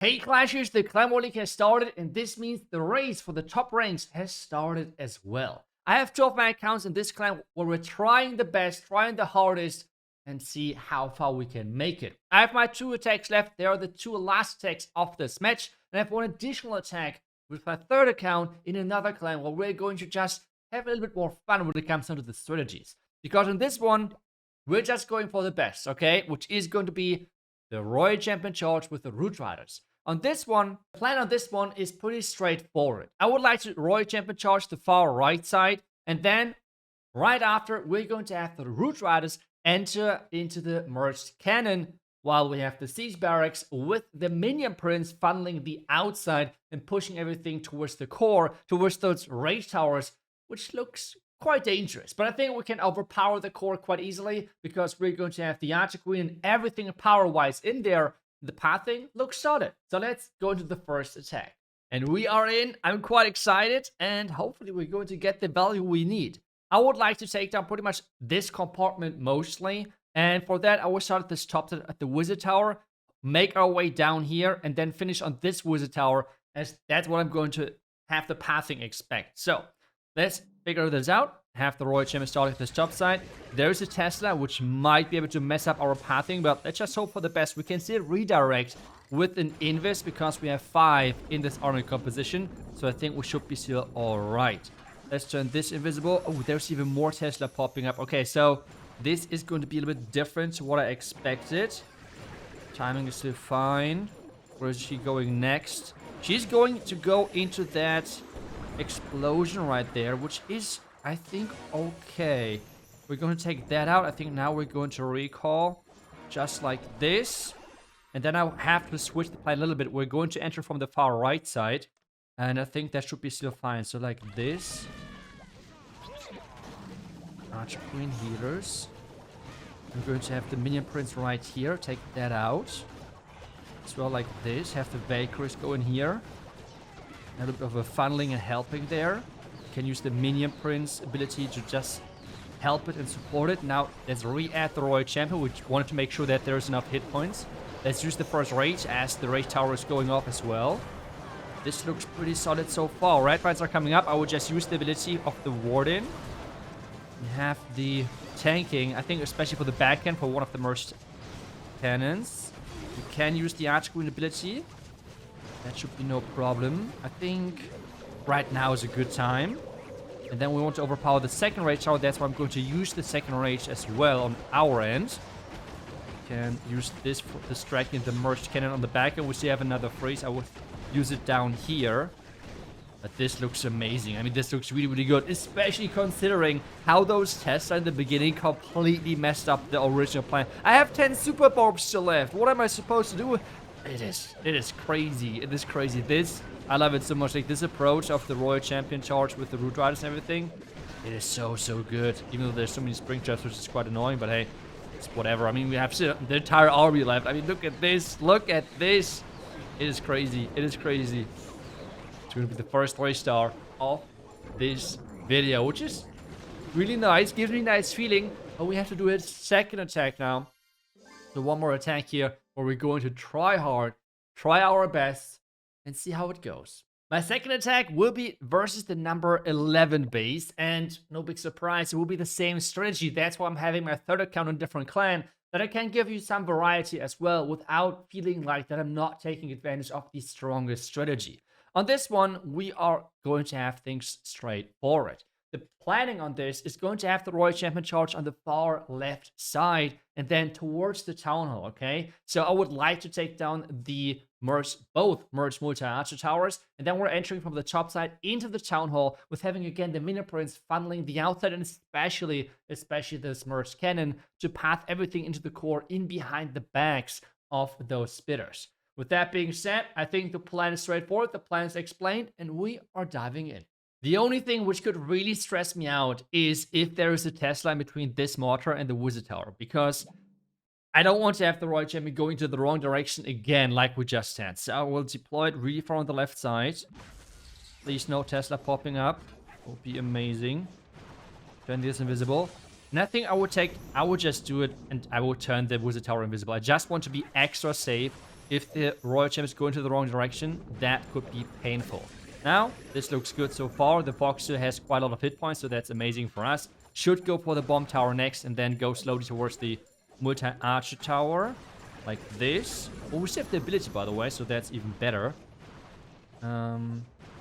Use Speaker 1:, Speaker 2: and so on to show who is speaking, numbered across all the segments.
Speaker 1: Hey Clashers, the Clan War League has started, and this means the race for the top ranks has started as well. I have 12 my accounts in this clan where we're trying the best, trying the hardest, and see how far we can make it. I have my 2 attacks left. They are the 2 last attacks of this match, and I have 1 additional attack with my 3rd account in another clan where we're going to just have a little bit more fun when it comes down to the strategies. Because in this one, we're just going for the best, okay? Which is going to be the Royal Champion Charge with the Root Riders. On this one, the plan on this one is pretty straightforward. I would like to Royal Champion Charge the far right side, and then right after, we're going to have the Root Riders enter into the merged cannon, while we have the Siege Barracks with the Minion Prince funneling the outside and pushing everything towards the core, towards those Rage Towers, which looks quite dangerous. But I think we can overpower the core quite easily, because we're going to have the Archer Queen and everything power-wise in there. The pathing looks solid. So let's go into the first attack. And we are in. I'm quite excited, and hopefully we're going to get the value we need. I would like to take down pretty much this compartment mostly. And for that, I will start at this top at the Wizard Tower, make our way down here, and then finish on this Wizard Tower, as that's what I'm going to have the pathing expect. So let's figure this out. Have the Royal Champion starting at this top side. There's a Tesla, which might be able to mess up our pathing, but let's just hope for the best. We can still redirect with an Invis, because we have 5 in this army composition. So I think we should be still alright. Let's turn this invisible. Oh, there's even more Tesla popping up. Okay, so this is going to be a little bit different to what I expected. Timing is still fine. Where is she going next? She's going to go into that explosion right there, which is, I think, okay. We're going to take that out. I think now we're going to recall just like this. And then I'll have to switch the plan a little bit. We're going to enter from the far right side. And I think that should be still fine. So like this. Archer Queen healers. I'm going to have the Minion Prince right here. Take that out. As well like this. Have the Valkyries go in here. A little bit of a funneling and helping there. Can use the Minion Prince ability to just help it and support it. Now, let's re-add the Royal Champion, which wanted to make sure that there's enough hit points. Let's use the first Rage, as the Rage Tower is going off as well. This looks pretty solid so far. Red Rides are coming up. I will just use the ability of the Warden. We have the tanking, I think especially for the backhand, for one of the merged cannons. You can use the Archer Queen ability. That should be no problem. I think right now is a good time. And then we want to overpower the second Rage Tower. That's why I'm going to use the second Rage as well on our end. Can use this for distracting the merged cannon on the back. And we still have another freeze. I would use it down here. But this looks amazing. I mean, this looks really, really good. Especially considering how those tests in the beginning completely messed up the original plan. I have 10 Super Borbs still left. What am I supposed to do? It is crazy. It is crazy. I love it so much. Like this approach of the Royal Champion Charge with the Root Riders and everything. It is so, so good. Even though there's so many spring traps, which is quite annoying. But hey, it's whatever. I mean, we have the entire army left. I mean, look at this. Look at this. It is crazy. It is crazy. It's going to be the first 3-star of this video, which is really nice. Gives me a nice feeling. But we have to do a second attack now. So one more attack here, where we're going to try hard, try our best, and see how it goes. My second attack will be versus the number 11 base, and no big surprise, it will be the same strategy. That's why I'm having my third account on a different clan, that I can give you some variety as well, without feeling like that I'm not taking advantage of the strongest strategy. On this one, we are going to have things straightforward. The planning on this is going to have the Royal Champion Charge on the far left side and then towards the Town Hall, okay? So I would like to take down the both merged multi-archer towers, and then we're entering from the top side into the Town Hall with having again the Minion Prince funneling the outside, and especially this merged cannon to path everything into the core in behind the backs of those spitters. With that being said, I think the plan is straightforward, the plan is explained, and we are diving in. The only thing which could really stress me out is if there is a test line between this mortar and the Wizard Tower, because I don't want to have the Royal Champion going to the wrong direction again like we just had. So I will deploy it really far on the left side. Please no Tesla popping up. Would be amazing. Turn this invisible. Nothing I would just do it and I will turn the Wizard Tower invisible. I just want to be extra safe if the Royal Champ is going to the wrong direction, that could be painful. Now, this looks good so far. The Boxer has quite a lot of hit points, so that's amazing for us. Should go for the Bomb Tower next and then go slowly towards the Multi-Archer Tower. Like this. Oh, we still have the ability, by the way, so that's even better.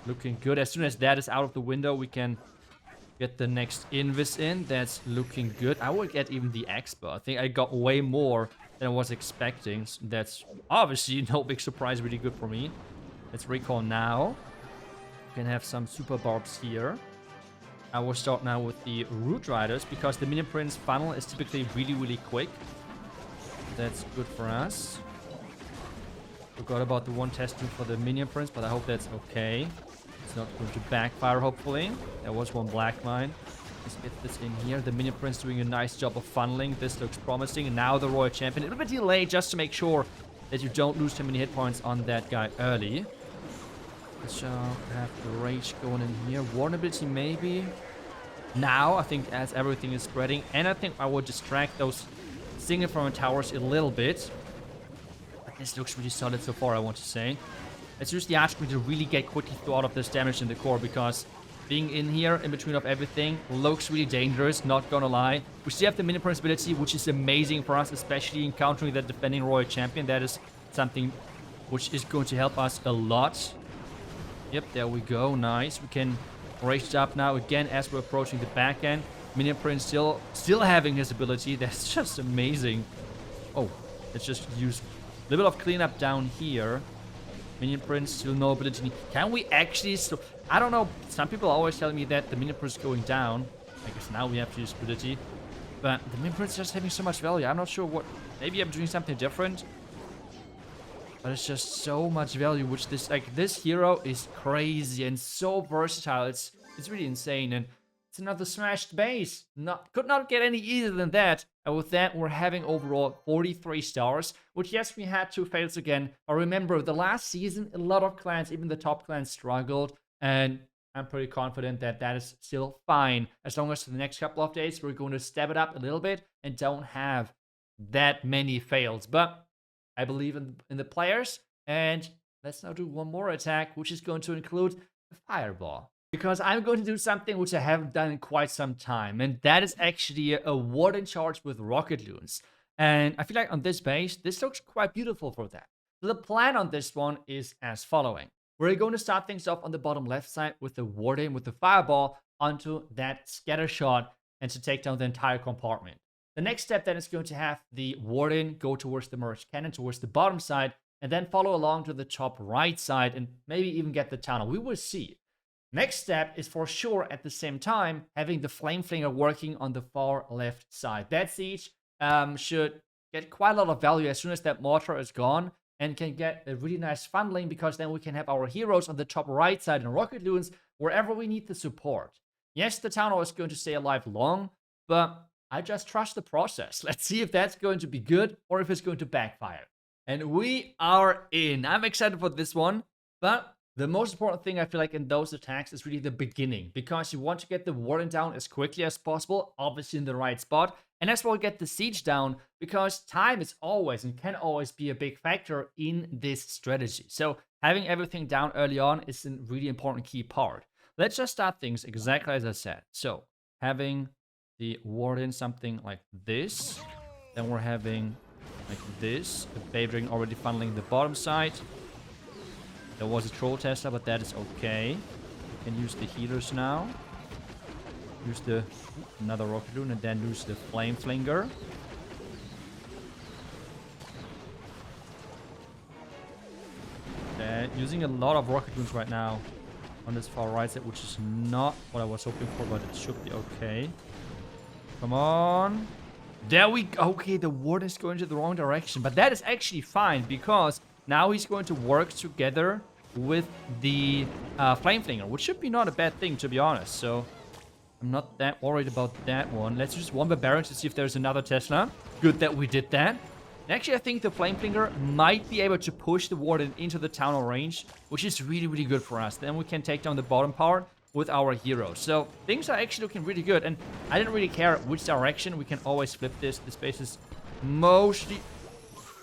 Speaker 1: Looking good. As soon as that is out of the window, we can get the next Invis in. That's looking good. I will get even the Expo. I think I got way more than I was expecting. So that's obviously no big surprise. Really good for me. Let's recall now. We can have some Super Barbs here. I will start now with the Root Riders because the Minion Prince funnel is typically really, really quick. That's good for us. Forgot about the one test tube for the Minion Prince, but I hope that's okay. It's not going to backfire, hopefully. There was one black mine. Let's get this in here. The Minion Prince doing a nice job of funneling. This looks promising. And now the Royal Champion. A little bit delayed just to make sure that you don't lose too many hit points on that guy early. Let's have the Rage going in here. Warden ability maybe. Now, I think as everything is spreading. And I think I will distract those single front towers a little bit. But this looks really solid so far, I want to say. Let's use the Archqueen to really get quickly through all of this damage in the core, because being in here, in between of everything, looks really dangerous, not gonna lie. We still have the Minion Prince ability, which is amazing for us, especially encountering that defending Royal Champion. That is something which is going to help us a lot. Yep, there we go, nice. We can raise it up now again as we're approaching the back end. Minion Prince still having his ability. That's just amazing. Oh, let's just use a little bit of cleanup down here. Minion Prince still no ability. Can we actually still... I don't know. Some people are always telling me that the Minion Prince is going down. I guess now we have to use ability. But the Minion Prince is just having so much value. I'm not sure what... Maybe I'm doing something different. But it's just so much value, which this hero is crazy and so versatile. It's really insane. And it's another smashed base. Could not get any easier than that. And with that, we're having overall 43 stars. Which, yes, we had 2 fails again. But remember, the last season, a lot of clans, even the top clans, struggled. And I'm pretty confident that that is still fine. As long as for the next couple of days, we're going to step it up a little bit and don't have that many fails. But I believe in the players. And let's now do one more attack, which is going to include a Fireball. Because I'm going to do something which I haven't done in quite some time. And that is actually a Warden charge with Rocket Loons. And I feel like on this base, this looks quite beautiful for that. So the plan on this one is as following. We're going to start things off on the bottom left side with the Warden with the Fireball onto that scatter shot and to take down the entire compartment. The next step then is going to have the Warden go towards the Merge Cannon, towards the bottom side, and then follow along to the top right side and maybe even get the tunnel. We will see. Next step is for sure at the same time having the Flame Flinger working on the far left side. That siege should get quite a lot of value as soon as that mortar is gone and can get a really nice funneling, because then we can have our heroes on the top right side and Rocket Loons wherever we need the support. Yes, the tunnel is going to stay alive long, but I just trust the process. Let's see if that's going to be good or if it's going to backfire. And we are in. I'm excited for this one, but the most important thing I feel like in those attacks is really the beginning, because you want to get the Warden down as quickly as possible, obviously in the right spot, and as well get the siege down, because time is always and can always be a big factor in this strategy. So having everything down early on is a really important key part. Let's just start things exactly as I said. So having the Warden something like this, then we're having like this, the Babe Dragon already funneling the bottom side. There was a Troll Tesla, but that is okay. We can use the healers now. Use the another Rocket Loon and then use the Flame Flinger. Using a lot of Rocket Loons right now on this far right side, which is not what I was hoping for, but it should be okay. Come on. There we go. Okay, the Warden is going to the wrong direction, but that is actually fine, because now he's going to work together with the Flame Flinger, which should be not a bad thing, to be honest. So I'm not that worried about that one. Let's use one Barbarian to see if there's another Tesla. Good that we did that. And actually, I think the Flame Flinger might be able to push the Warden into the tunnel range, which is really, really good for us. Then we can take down the bottom part with our heroes. So things are actually looking really good. And I didn't really care which direction. We can always flip this. This base is mostly...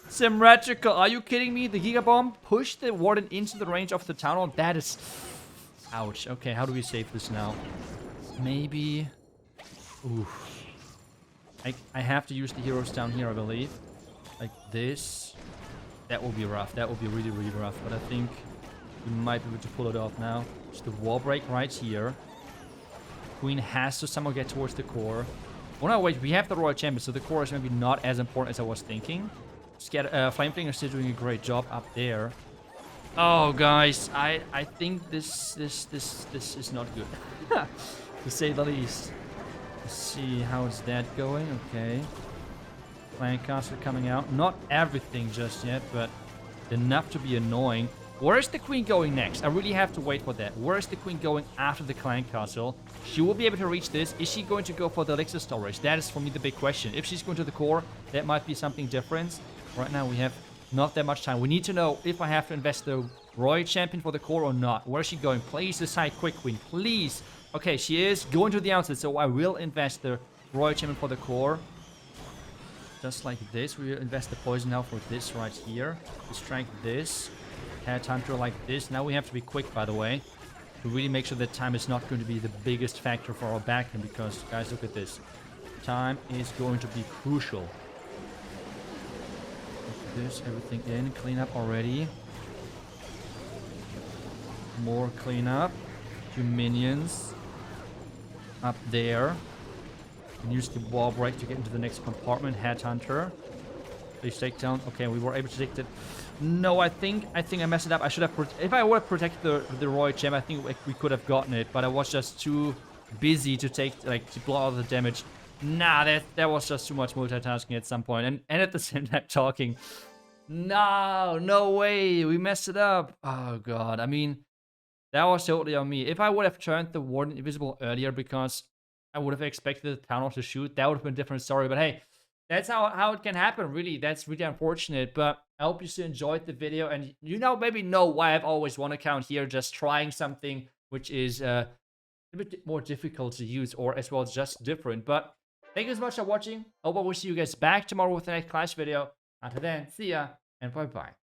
Speaker 1: Symmetrical. Are you kidding me? The Giga Bomb pushed the Warden into the range of the Town Hall. That is... Ouch. Okay, how do we save this now? Maybe... Oof. I have to use the heroes down here, I believe. Like this. That will be rough. That will be really, really rough. But I think we might be able to pull it off now. Just the wall break right here. Queen has to somehow get towards the core. Oh no, wait. We have the Royal Champion, so the core is maybe not as important as I was thinking. Flamefinger is still doing a great job up there. Oh, guys. I think this is not good. To say the least. Let's see how is that going. Okay. Clan Castle coming out. Not everything just yet, but enough to be annoying. Where is the Queen going next? I really have to wait for that. Where is the Queen going after the Clan Castle? She will be able to reach this. Is she going to go for the elixir storage? That is for me the big question. If she's going to the core, that might be something different. Right now we have not that much time. We need to know if I have to invest the Royal Champion for the core or not. Where is she going? Please decide quick, Queen. Please. Okay, she is going to the outset, so I will invest the Royal Champion for the core. Just like this. We will invest the poison now for this right here. Distract this. Headhunter like this. Now we have to be quick, by the way, to really make sure that time is not going to be the biggest factor for our backend, because, guys, look at this. Time is going to be crucial. Look at this. Everything in. Clean up already. More cleanup. 2 minions. Up there. And use the wall break to get into the next compartment. Headhunter. Please take down. Okay, we were able to take that. No, I think I messed it up. I should have... If I would have protected the Royal Gem, I think we could have gotten it. But I was just too busy to take... Like, to blow out the damage. Nah, that was just too much multitasking at some point. And at the same time talking. No way. We messed it up. Oh, God. I mean, that was totally on me. If I would have turned the Warden invisible earlier, because I would have expected the Town Hall to shoot, that would have been a different story. But hey, that's how it can happen, really. That's really unfortunate. But I hope you still enjoyed the video. And you now maybe know why I've always one account here, just trying something which is a bit more difficult to use, or as well as just different. But thank you so much for watching. Hope I will see you guys back tomorrow with the next Clash video. Until then, see ya and bye-bye.